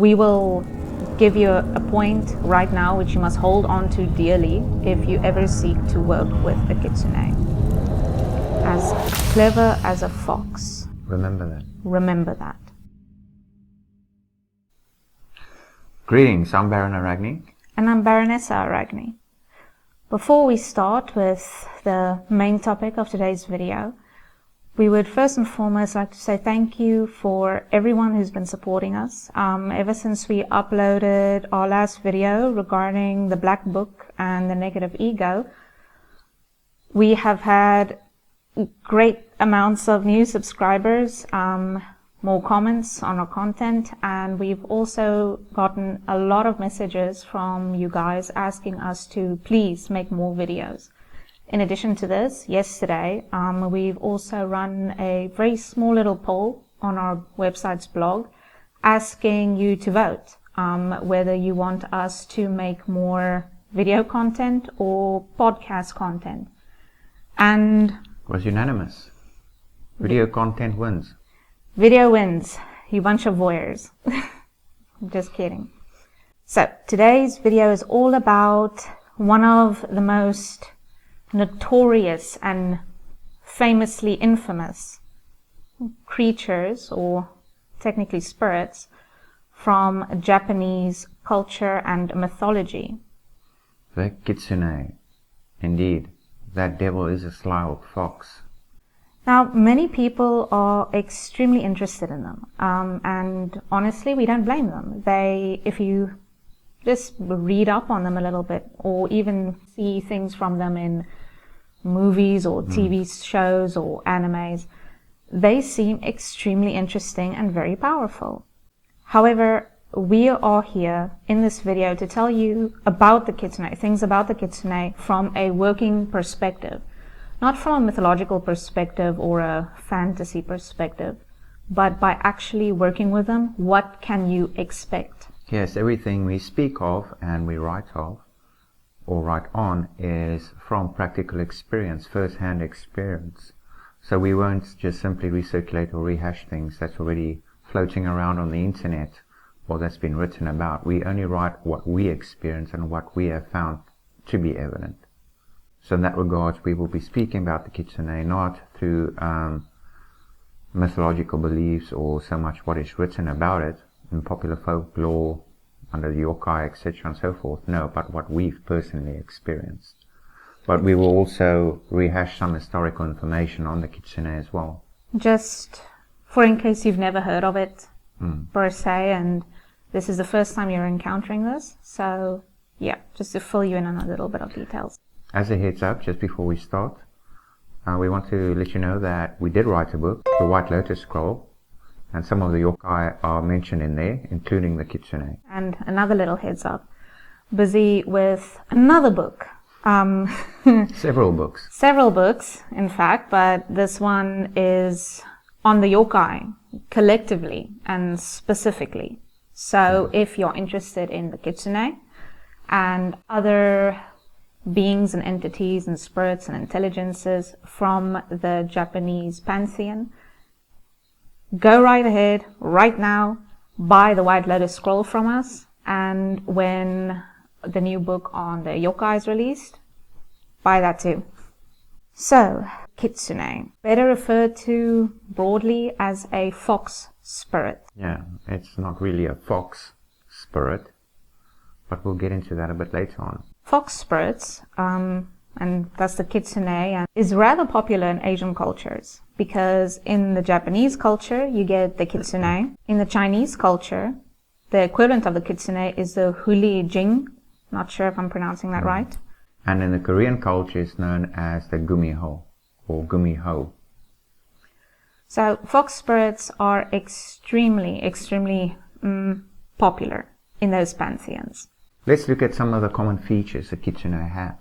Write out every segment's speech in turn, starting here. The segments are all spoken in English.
we will give you a point right now which you must hold on to dearly if you ever seek to work with a kitsune. As clever as a fox. Remember that. Remember that. Greetings, I'm Baron Aragni. And I'm Baronessa Aragni. Before we start with the main topic of today's video, we would first and foremost like to say thank you for everyone who's been supporting us. Ever since we uploaded our last video regarding the Black Book and the negative ego, we have had great amounts of new subscribers, more comments on our content, and we've also gotten a lot of messages from you guys asking us to please make more videos. In addition to this, yesterday, we've also run a very small little poll on our website's blog asking you to vote whether you want us to make more video content or podcast content. And It was unanimous. Video content wins. Video wins, you bunch of voyeurs. I'm just kidding. So today's video is all about one of the most notorious and famously infamous creatures, or technically spirits, from Japanese culture and mythology. The Kitsune. Indeed, that devil is a sly old fox. Now, many people are extremely interested in them, and honestly, we don't blame them. If you just read up on them a little bit, or even see things from them in movies or TV shows or animes, they seem extremely interesting and very powerful. However, we are here in this video to tell you about the kitsune, things about the kitsune from a working perspective. Not from a mythological perspective or a fantasy perspective, but by actually working with them, what can you expect? Yes, everything we speak of and we write of, or write on, is from practical experience, first-hand experience. So we won't just simply recirculate or rehash things that's already floating around on the internet or that's been written about. We only write what we experience and what we have found to be evident. So in that regard, we will be speaking about the kitsune not through mythological beliefs or so much what is written about it in popular folklore, under the yokai, etc. and so forth. No, but what we've personally experienced. But we will also rehash some historical information on the kitsune as well. Just for in case you've never heard of it per se, and this is the first time you're encountering this. So yeah, just to fill you in on a little bit of details. As a heads up, just before we start, we want to let you know that we did write a book, The White Lotus Scroll, and some of the yokai are mentioned in there, including the kitsune. And another little heads up, busy with another book. Several books. Several books, in fact, but this one is on the yokai, collectively and specifically. So if you're interested in the kitsune and other beings and entities and spirits and intelligences from the Japanese pantheon, go right ahead, right now, buy the White Lotus Scroll from us, and when the new book on the yokai is released, buy that too. So, kitsune, better referred to broadly as a fox spirit. Yeah, it's not really a fox spirit, but we'll get into that a bit later on. Fox spirits, and that's the kitsune, is rather popular in Asian cultures because in the Japanese culture you get the kitsune. In the Chinese culture, the equivalent of the kitsune is the huli jing. Not sure if I'm pronouncing that right. And in the Korean culture it's known as the gumiho or gumiho. So fox spirits are extremely popular in those pantheons. Let's look at some of the common features that kitsune have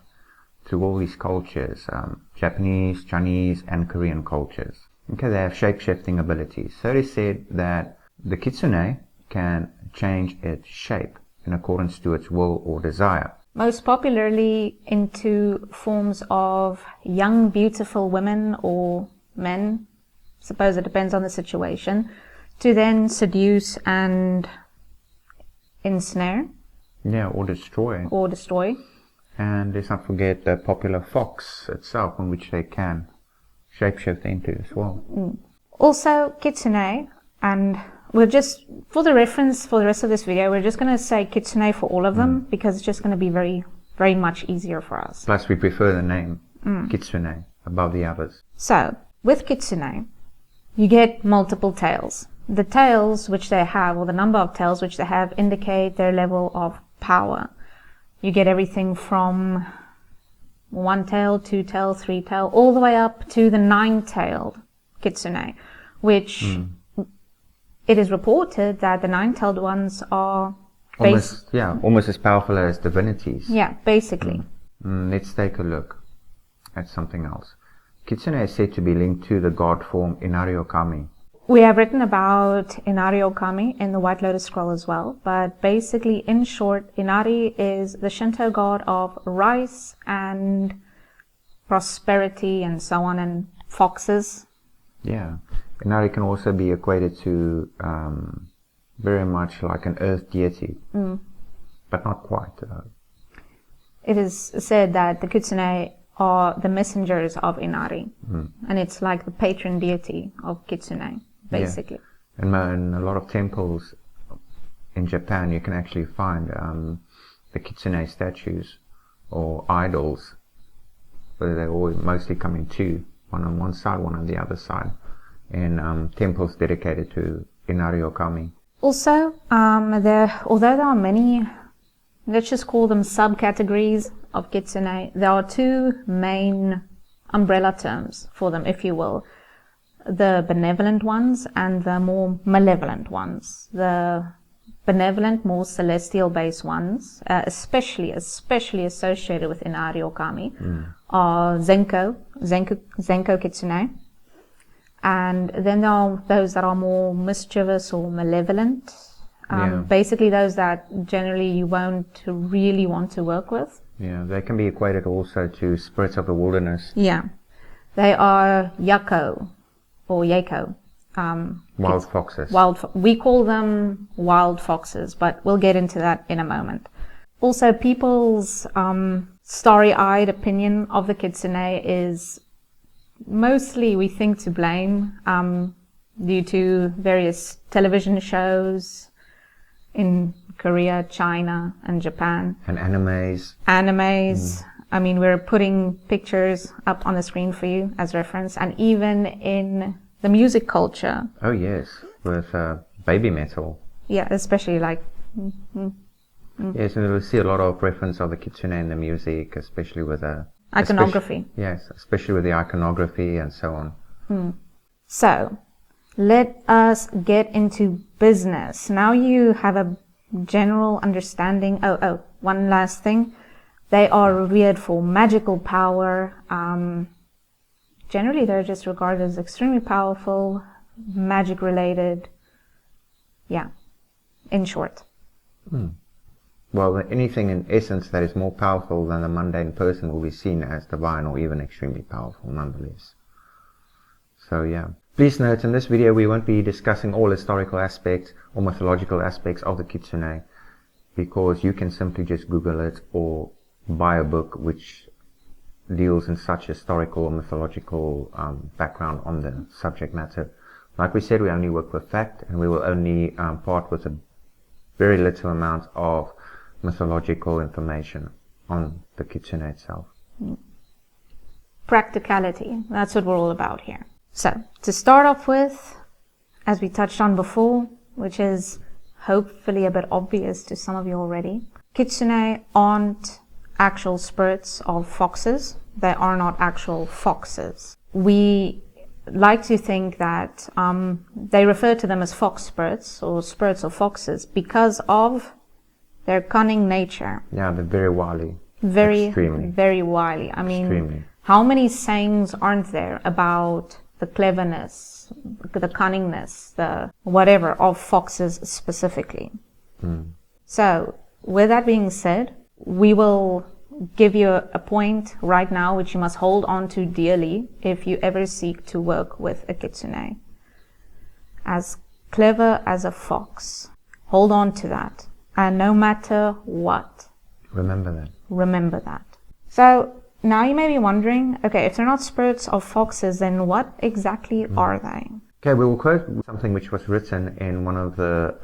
through all these cultures, Japanese, Chinese, and Korean cultures. Okay, they have shape-shifting abilities. So it is said that the kitsune can change its shape in accordance to its will or desire. Most popularly into forms of young, beautiful women or men, suppose it depends on the situation, to then seduce and ensnare. Yeah, or destroy. Or destroy. And let's not forget the popular fox itself, on which they can shapeshift into as well. Also, Kitsune, and we're just, for the reference for the rest of this video, we're just going to say Kitsune for all of them, because it's just going to be very, very much easier for us. Plus, we prefer the name Kitsune above the others. So, with Kitsune, you get multiple tails. The tails which they have, or the number of tails which they have, indicate their level of power. You get everything from 1 tail, 2 tail, 3 tail, all the way up to the 9-tailed Kitsune, which it is reported that the 9-tailed ones are almost as powerful as divinities. Yeah, basically. Let's take a look at something else. Kitsune is said to be linked to the god form Inari Okami. We have written about Inari Okami in the White Lotus Scroll as well, but basically, in short, Inari is the Shinto god of rice and prosperity and so on, and foxes. Yeah, Inari can also be equated to very much like an earth deity, but not quite. It is said that the Kitsune are the messengers of Inari, and it's like the patron deity of Kitsune, basically. Yeah. In a lot of temples in Japan, you can actually find the Kitsune statues or idols, where they all mostly come in two, one on one side, one on the other side, in temples dedicated to Inari Okami. Also, although there are many, let's just call them subcategories of Kitsune, there are 2 main umbrella terms for them, if you will. The benevolent ones and the more malevolent ones. The benevolent, more celestial-based ones, especially associated with Inari Okami, are Zenko Kitsune. And then there are those that are more mischievous or malevolent. Basically those that generally you won't really want to work with. Yeah, they can be equated also to spirits of the wilderness. Yeah. They are Yako or Yako. Wild foxes. We call them wild foxes, but we'll get into that in a moment. Also, people's starry-eyed opinion of the Kitsune is mostly, we think, to blame due to various television shows in Korea, China, and Japan. And animes. I mean, we're putting pictures up on the screen for you as reference. And even in the music culture. Oh, yes. With baby metal. Yeah, especially like... Yes, and we'll see a lot of reference of the Kitsune in the music, especially with iconography. Yes, especially with the iconography and so on. So, let us get into business. Now you have a general understanding. Oh, one last thing. They are revered for magical power. Generally, they're just regarded as extremely powerful, magic-related. Yeah, in short. Well, anything in essence that is more powerful than the mundane person will be seen as divine or even extremely powerful nonetheless. So yeah. Please note, in this video we won't be discussing all historical aspects or mythological aspects of the Kitsune, because you can simply just Google it or buy a book which deals in such historical or mythological background on the subject matter. Like we said, we only work with fact, and we will only part with a very little amount of mythological information on the Kitsune itself. Practicality, that's what we're all about here. So, to start off with, as we touched on before, which is hopefully a bit obvious to some of you already, Kitsune aren't actual spirits of foxes. They are not actual foxes. We like to think that they refer to them as fox spirits or spirits of foxes because of their cunning nature. Yeah, they're very wily. Extremely. Very wily. I mean, extremely. How many sayings aren't there about the cleverness, the cunningness, the whatever of foxes specifically? So, with that being said, we will give you a point right now which you must hold on to dearly if you ever seek to work with a Kitsune. As clever as a fox. Hold on to that. and no matter what. Remember that. Remember that. So now you may be wondering, okay, if they're not spirits of foxes, then what exactly are they? Okay, we will quote something which was written in one of the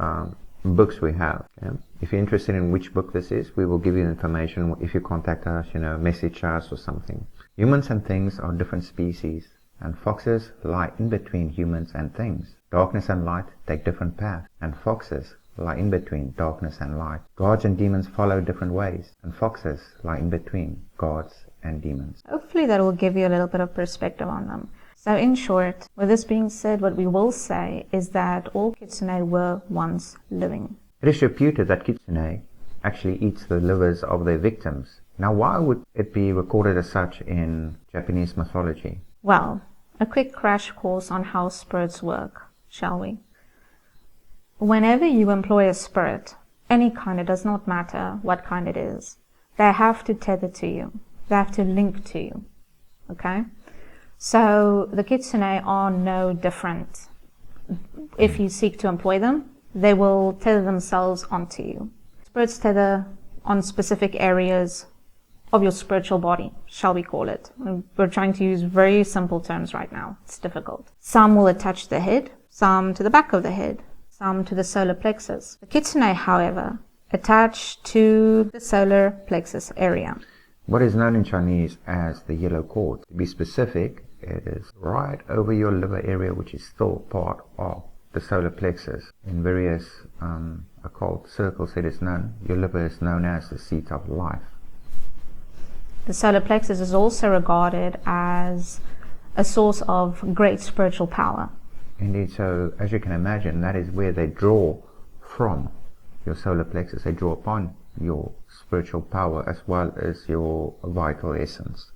books we have. Okay? If you're interested in which book this is, we will give you information if you contact us, message us or something. Humans and things are different species, and foxes lie in between humans and things. Darkness and light take different paths, and foxes lie in between darkness and light. Gods and demons follow different ways, and foxes lie in between gods and demons. Hopefully that will give you a little bit of perspective on them. So in short, with this being said, what we will say is that all Kitsune were once living. It is reputed that Kitsune actually eats the livers of their victims. Now, why would it be recorded as such in Japanese mythology? Well, a quick crash course on how spirits work, shall we? Whenever you employ a spirit, any kind, it does not matter what kind it is, they have to tether to you. They have to link to you. Okay? So the Kitsune are no different. If you seek to employ them, they will tether themselves onto you. Spirits tether on specific areas of your spiritual body, shall we call it. We're trying to use very simple terms right now. It's difficult. Some will attach to the head, some to the back of the head, some to the solar plexus. The Kitsune, however, attach to the solar plexus area. What is known in Chinese as the yellow cord. To be specific, it is right over your liver area, which is still part of the solar plexus. In various occult circles it is known, your liver is known as the seat of life. The solar plexus is also regarded as a source of great spiritual power. Indeed, so as you can imagine, that is where they draw from your solar plexus. They draw upon your spiritual power as well as your vital essence.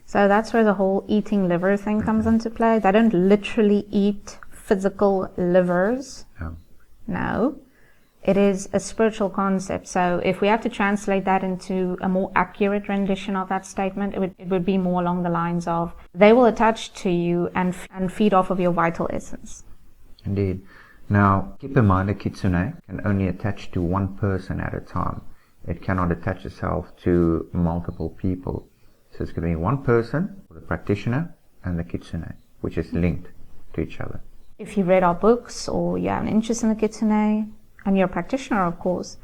So that's where the whole eating liver thing comes into play. They don't literally eat physical livers. No. It is a spiritual concept. So if we have to translate that into a more accurate rendition of that statement, it would be more along the lines of, they will attach to you and feed off of your vital essence. Indeed. Now, keep in mind a Kitsune can only attach to one person at a time. It cannot attach itself to multiple people. So it's going to be one person, the practitioner, and the Kitsune, which is linked to each other. If you read our books or you have an interest in the Kitsune, and you're a practitioner, of course,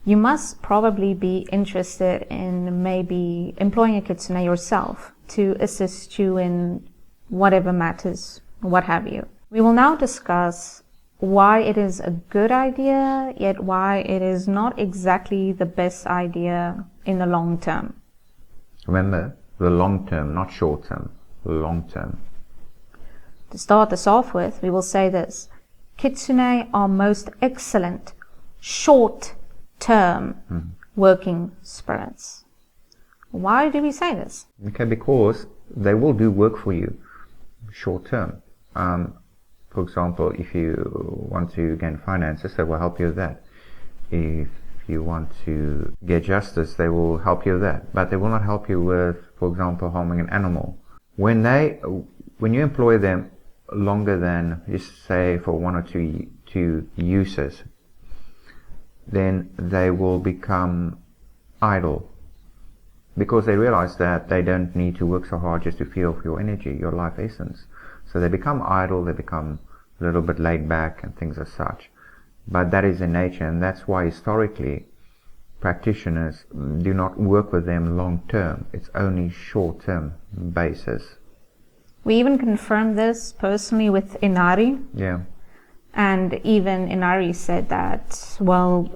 you must probably be interested in maybe employing a Kitsune yourself to assist you in whatever matters, what have you. We will now discuss why it is a good idea, yet why it is not exactly the best idea in the long term. Remember, the long term, not short term, long term. To start this off with, we will say this. Kitsune are most excellent short-term working spirits. Why do we say this? Okay, because they will do work for you short-term. For example, if you want to gain finances, they will help you with that. If you want to get justice, they will help you with that. But they will not help you with, for example, harming an animal. When you employ them longer than, just say, for one or two uses, then they will become idle, because they realize that they don't need to work so hard just to feed off your energy, your life essence. So they become idle, they become a little bit laid back and things as such. But that is their nature, and that's why historically practitioners do not work with them long term. It's only short term basis. We even confirmed this personally with Inari. Yeah. And even Inari said that, well,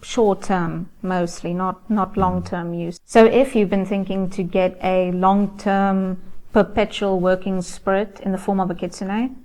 short term mostly, not long term use. So if you've been thinking to get a long term perpetual working spirit in the form of a Kitsune,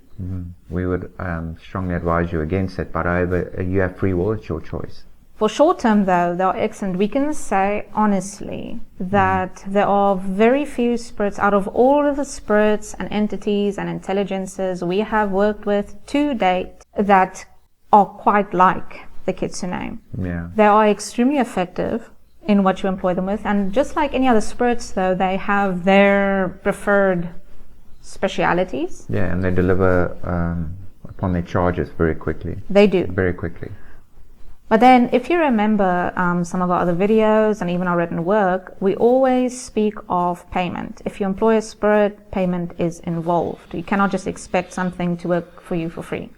we would strongly advise you against it, but however, you have free will, it's your choice. For short term though, they are excellent. We can say honestly that there are very few spirits out of all of the spirits and entities and intelligences we have worked with to date that are quite like the Kitsune. Yeah. They are extremely effective in what you employ them with, and just like any other spirits though, they have their preferred specialities. Yeah, and they deliver upon their charges very quickly. They do. Very quickly. But then, if you remember some of our other videos and even our written work, we always speak of payment. If you employ a spirit, payment is involved. You cannot just expect something to work for you for free.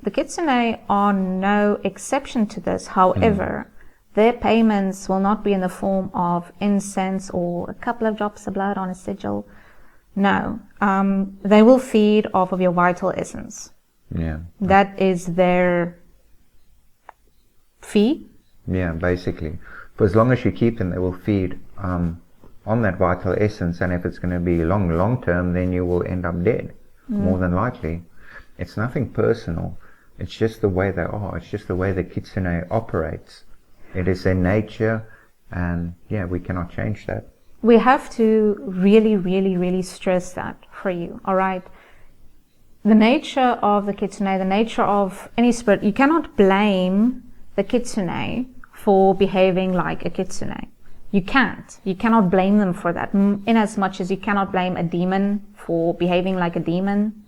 The Kitsune are no exception to this. However, their payments will not be in the form of incense or a couple of drops of blood on a sigil. No, they will feed off of your vital essence. Yeah. That is their fee. Yeah, basically. For as long as you keep them, they will feed on that vital essence, and if it's going to be long term, then you will end up dead, more than likely. It's nothing personal. It's just the way they are. It's just the way the Kitsune operates. It is their nature, and yeah, we cannot change that. We have to really stress that for you, all right? The nature of the Kitsune, the nature of any spirit, you cannot blame the Kitsune for behaving like a Kitsune. You can't. You cannot blame them for that, in as much as you cannot blame a demon for behaving like a demon,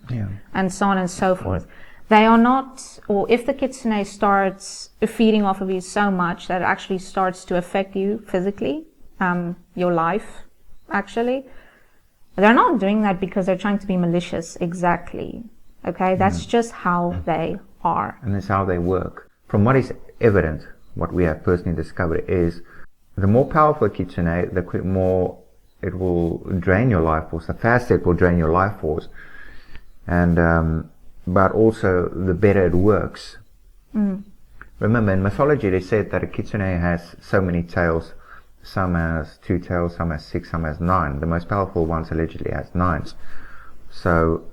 and so on and so forth. They are not, or if the Kitsune starts feeding off of you so much that it actually starts to affect you physically, your life, actually, they're not doing that because they're trying to be malicious, exactly. Okay, that's just how they are. And that's how they work. From what is evident, what we have personally discovered is the more powerful a Kitsune, the more it will drain your life force, the faster it will drain your life force. And, but also the better it works. Remember, in mythology they said that a Kitsune has so many tails. Some has 2 tails, some has 6, some has 9. The most powerful ones allegedly has 9. So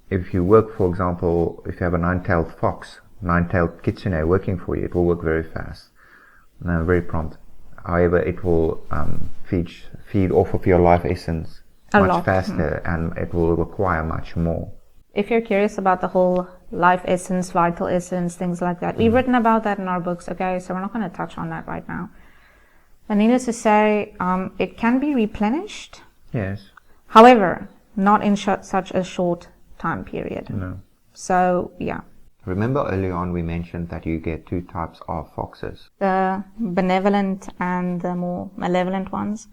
if you work, for example, if you have a 9-tailed fox, 9-tailed Kitsune working for you, it will work very fast, very prompt. However, it will feed off of your life essence much faster, and it will require much more. If you're curious about the whole life essence, vital essence, things like that, we've written about that in our books, okay? So we're not going to touch on that right now. But needless to say, it can be replenished. Yes. However, not in such a short time period. No. So, yeah. Remember earlier on we mentioned that you get 2 types of foxes. The benevolent and the more malevolent ones.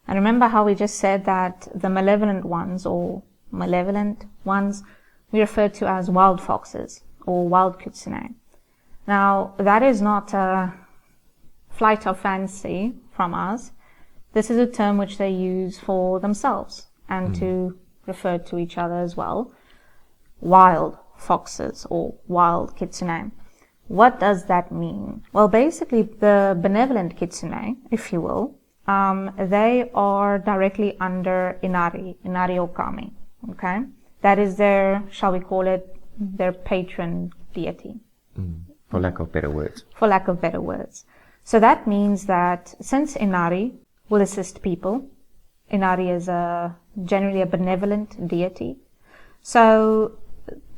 And remember how we just said that the malevolent ones, or malevolent ones, we refer to as wild foxes or wild Kitsune. Now, that is not a flight of fancy from us. This is a term which they use for themselves and to refer to each other as well. Wild foxes or wild Kitsune. What does that mean? Well, basically the benevolent Kitsune, if you will, they are directly under Inari Okami. Okay? That is their, shall we call it, their patron deity. For lack of better words. For lack of better words. So that means that since Inari will assist people, Inari is generally a benevolent deity. So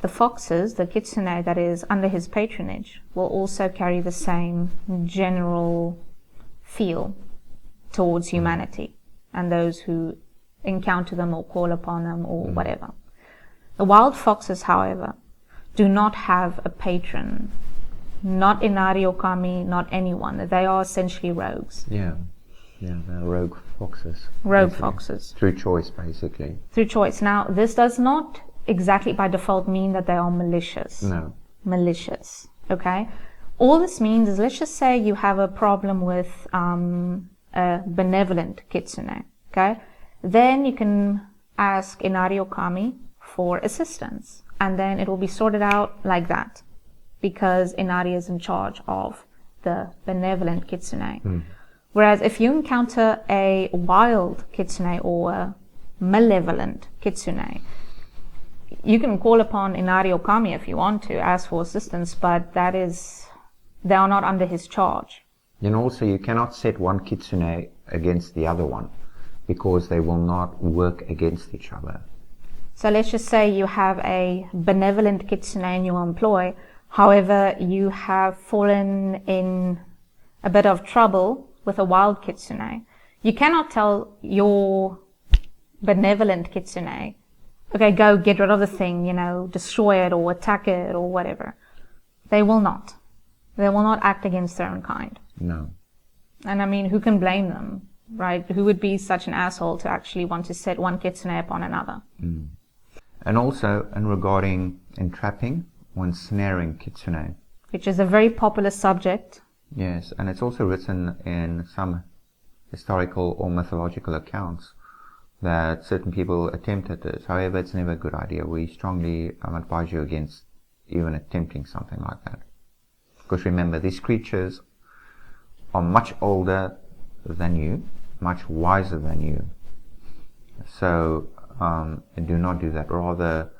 the foxes, the Kitsune that is under his patronage, will also carry the same general feel towards humanity and those who encounter them or call upon them or whatever. The wild foxes, however, do not have a patron. Not Inari Okami, not anyone. They are essentially rogues. Yeah, they're rogue foxes. Rogue foxes. Through choice, basically. Through choice. Now, this does not exactly by default mean that they are malicious. No. Malicious, okay? All this means is, let's just say you have a problem with a benevolent Kitsune, okay? Then you can ask Inari Okami for assistance, and then it will be sorted out like that, because Inari is in charge of the benevolent Kitsune. Whereas if you encounter a wild Kitsune or a malevolent Kitsune, you can call upon Inari Okami if you want to, ask for assistance, but they are not under his charge. And also you cannot set one Kitsune against the other one, because they will not work against each other. So let's just say you have a benevolent Kitsune in your employ, however, you have fallen in a bit of trouble with a wild Kitsune. You cannot tell your benevolent Kitsune, okay, go get rid of the thing, destroy it or attack it or whatever. They will not. They will not act against their own kind. No. And I mean, who can blame them, right? Who would be such an asshole to actually want to set one kitsune upon another? Mm. And also, regarding entrapping or ensnaring kitsune. Which is a very popular subject. Yes, and it's also written in some historical or mythological accounts that certain people attempted it. However, it's never a good idea. We strongly advise you against even attempting something like that. Because remember, these creatures are much older than you, much wiser than you. So, do not do that. Rather,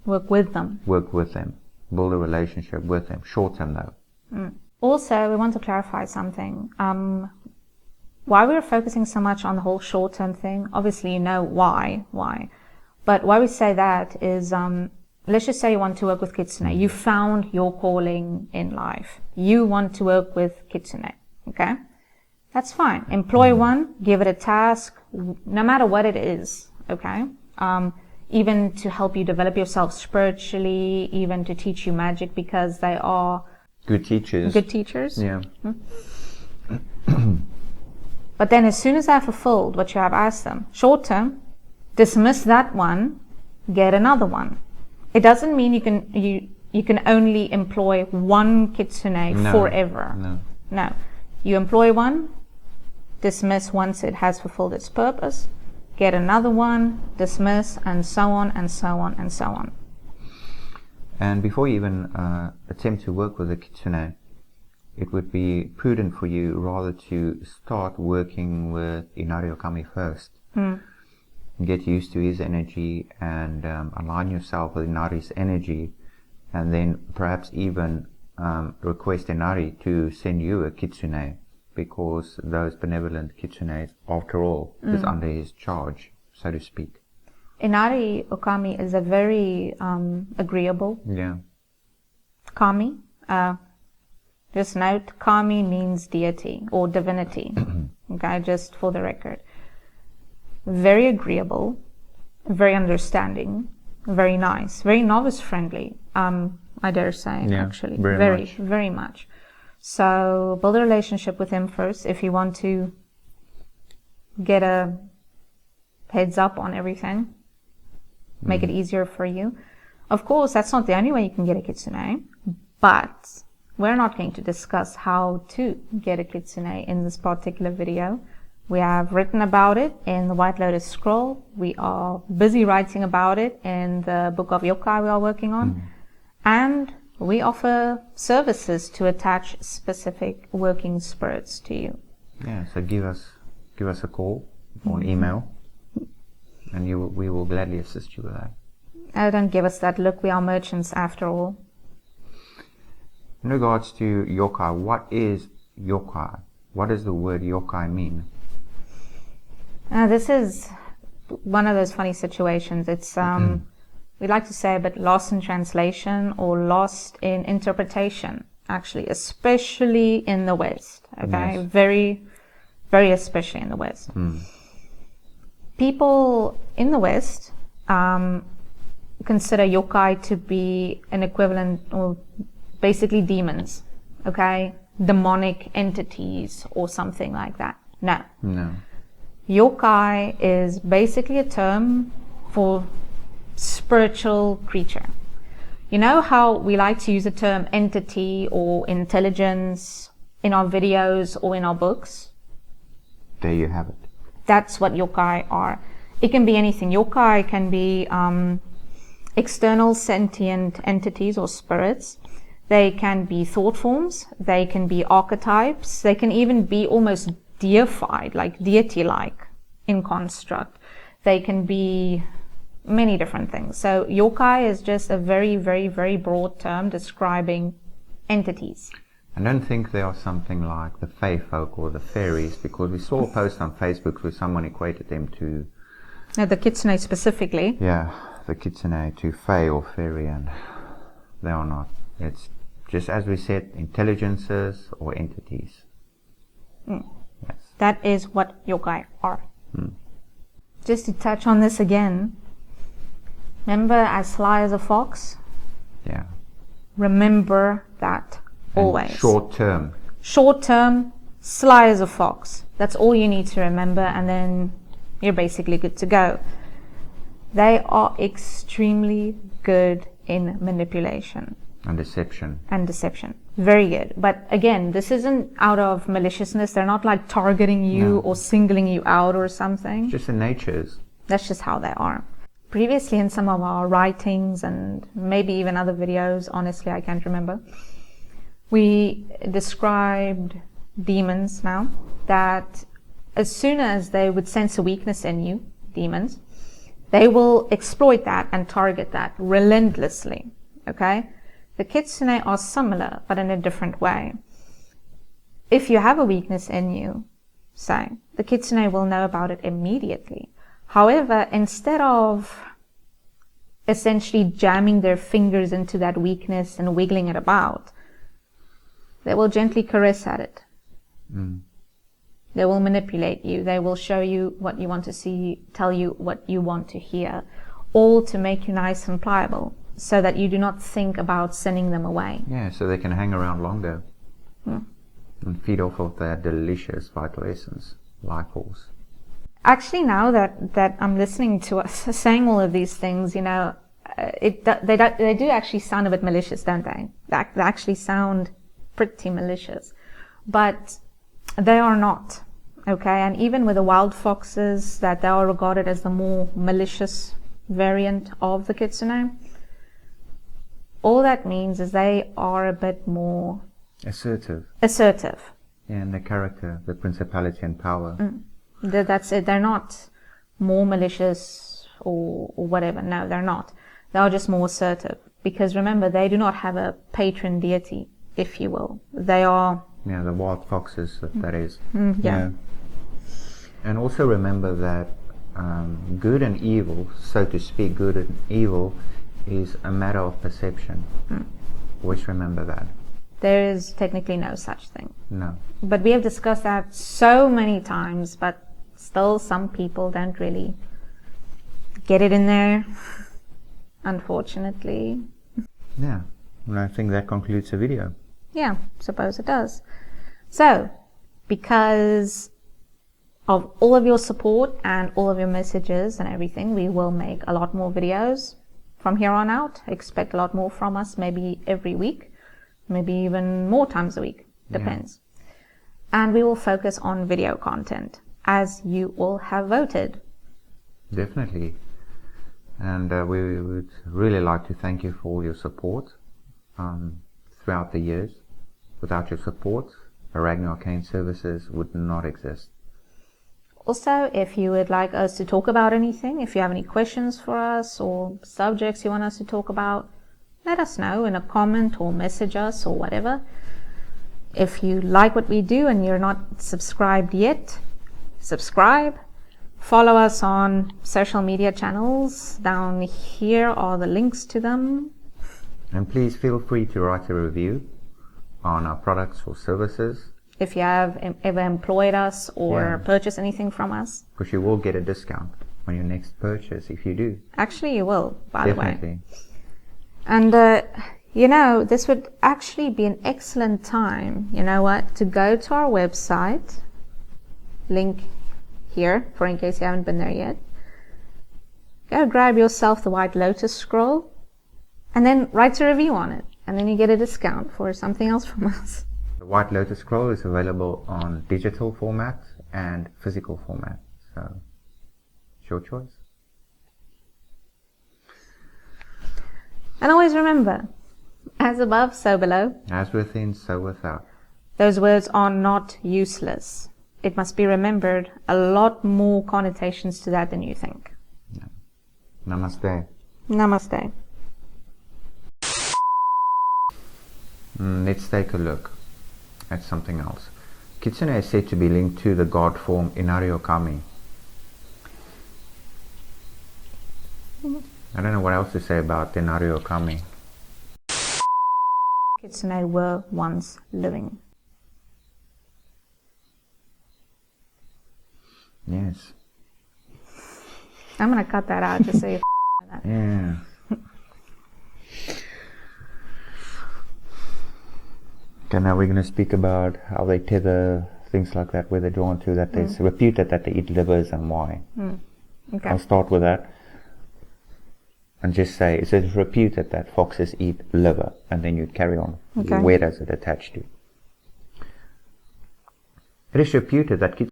work with them. Work with them. Build a relationship with them. Short term, though. Mm. Also, we want to clarify something. Why we're focusing so much on the whole short-term thing, obviously you know why. But why we say that is, let's just say you want to work with Kitsune. You found your calling in life. You want to work with Kitsune, okay? That's fine. Employ one, give it a task, no matter what it is, okay? Even to help you develop yourself spiritually, even to teach you magic, because they are good teachers. Good teachers. Yeah. But then as soon as they're fulfilled what you have asked them, short term, dismiss that one, get another one. It doesn't mean you can only employ one kitsune forever. No. You employ one, dismiss once it has fulfilled its purpose, get another one, dismiss, and so on and so on and so on. And before you even attempt to work with a kitsune, it would be prudent for you rather to start working with Inari Okami first. Get used to his energy and align yourself with Inari's energy, and then perhaps even request Inari to send you a kitsune, because those benevolent kitsunes, after all, is under his charge, so to speak. Inari Okami is a very agreeable kami. Just note, kami means deity or divinity. Okay, just for the record. Very agreeable, very understanding, very nice, very novice friendly, I dare say, actually. Very much. So build a relationship with him first if you want to get a heads up on everything. Make it easier for you. Of course, that's not the only way you can get a kitsune, but we're not going to discuss how to get a kitsune in this particular video. We have written about it in the White Lotus Scroll. We are busy writing about it in the book of yokai we are working on. And we offer services to attach specific working spirits to you. Yeah, so give us a call or an email, and we will gladly assist you with that. Don't give us that look. We are merchants after all. In regards to yokai, what is yokai? What does the word yokai mean? This is one of those funny situations. It's, we like to say a bit lost in translation or lost in interpretation, actually, especially in the West. Okay, yes. Very, very especially in the West. People in the West consider yokai to be an equivalent, or basically demons, okay? Demonic entities or something like that. No. Yokai is basically a term for spiritual creature. You know how we like to use the term entity or intelligence in our videos or in our books? There you have it. That's what yokai are. It can be anything. Yokai can be external sentient entities or spirits. They can be thought forms. They can be archetypes. They can even be almost deified, like deity-like in construct. They can be many different things. So yokai is just a very, very, very broad term describing entities. I don't think they are something like the fae folk or the fairies, because we saw a post on Facebook where someone equated them to... the kitsune specifically. Yeah, the kitsune to fae or fairy, and they are not. It's just, as we said, intelligences or entities. Yes. That is what yokai are. Just to touch on this again, remember, as sly as a fox? Yeah. Remember that. Always. And short term. Short term, sly as a fox. That's all you need to remember, and then you're basically good to go. They are extremely good in manipulation. And deception. Very good. But again, this isn't out of maliciousness. They're not like targeting you or singling you out or something. It's just the natures. That's just how they are. Previously in some of our writings and maybe even other videos, honestly, I can't remember, we described demons now, that as soon as they would sense a weakness in you, demons, they will exploit that and target that relentlessly, okay? The Kitsune are similar, but in a different way. If you have a weakness in you, say, the Kitsune will know about it immediately. However, instead of essentially jamming their fingers into that weakness and wiggling it about, they will gently caress at it. They will manipulate you. They will show you what you want to see, tell you what you want to hear, all to make you nice and pliable, so that you do not think about sending them away. Yeah, so they can hang around longer and feed off of their delicious vital essence, life force. Actually, now that I'm listening to us saying all of these things, you know, they do actually sound a bit malicious, don't they? They actually sound pretty malicious, but they are not, okay? And even with the wild foxes, that they are regarded as the more malicious variant of the Kitsune, all that means is they are a bit more assertive. Yeah, and the character, the principality and power. That's it. They're not more malicious or whatever. No, they're not. They are just more assertive. Because remember, they do not have a patron deity, if you will. They are... Yeah, the wild foxes, that is. Yeah. And also remember that good and evil, so to speak, good and evil is a matter of perception. Always remember that. There is technically no such thing. No. But we have discussed that so many times, but still some people don't really get it in there, unfortunately. Yeah, and I think that concludes the video. Yeah, suppose it does. So, because of all of your support and all of your messages and everything, we will make a lot more videos from here on out. Expect a lot more from us, maybe every week, maybe even more times a week, depends. And we will focus on video content, as you all have voted. Definitely. And we would really like to thank you for all your support throughout the years. Without your support, Inari Okami services would not exist. Also, if you would like us to talk about anything, if you have any questions for us or subjects you want us to talk about, let us know in a comment or message us or whatever. If you like what we do and you're not subscribed yet, subscribe. Follow us on social media channels. Down here are the links to them. And please feel free to write a review on our products or services. If you have ever employed us or purchased anything from us. Because you will get a discount on your next purchase if you do. Actually, you will, by Definitely. the way. And, you know, this would actually be an excellent time, you know what, to go to our website, link here, for in case you haven't been there yet. Go grab yourself the White Lotus scroll, and then write a review on it. And then you get a discount for something else from us. The White Lotus scroll is available on digital format and physical format. So, it's your choice. And always remember, as above, so below. As within, so without. Those words are not useless. It must be remembered, a lot more connotations to that than you think. Yeah. Namaste. Namaste. Let's take a look at something else. Kitsune is said to be linked to the god form Inari Okami. I don't know what else to say about Inari Okami. Kitsune were once living. Yes. I'm gonna cut that out just so you that. Yeah. Okay, now we're going to speak about how they tether things like that, where they're drawn to, that it's reputed that they eat livers and why. Okay. I'll start with that and just say, it is reputed that foxes eat liver, and then you carry on. Okay. Where does it attach to? It is reputed that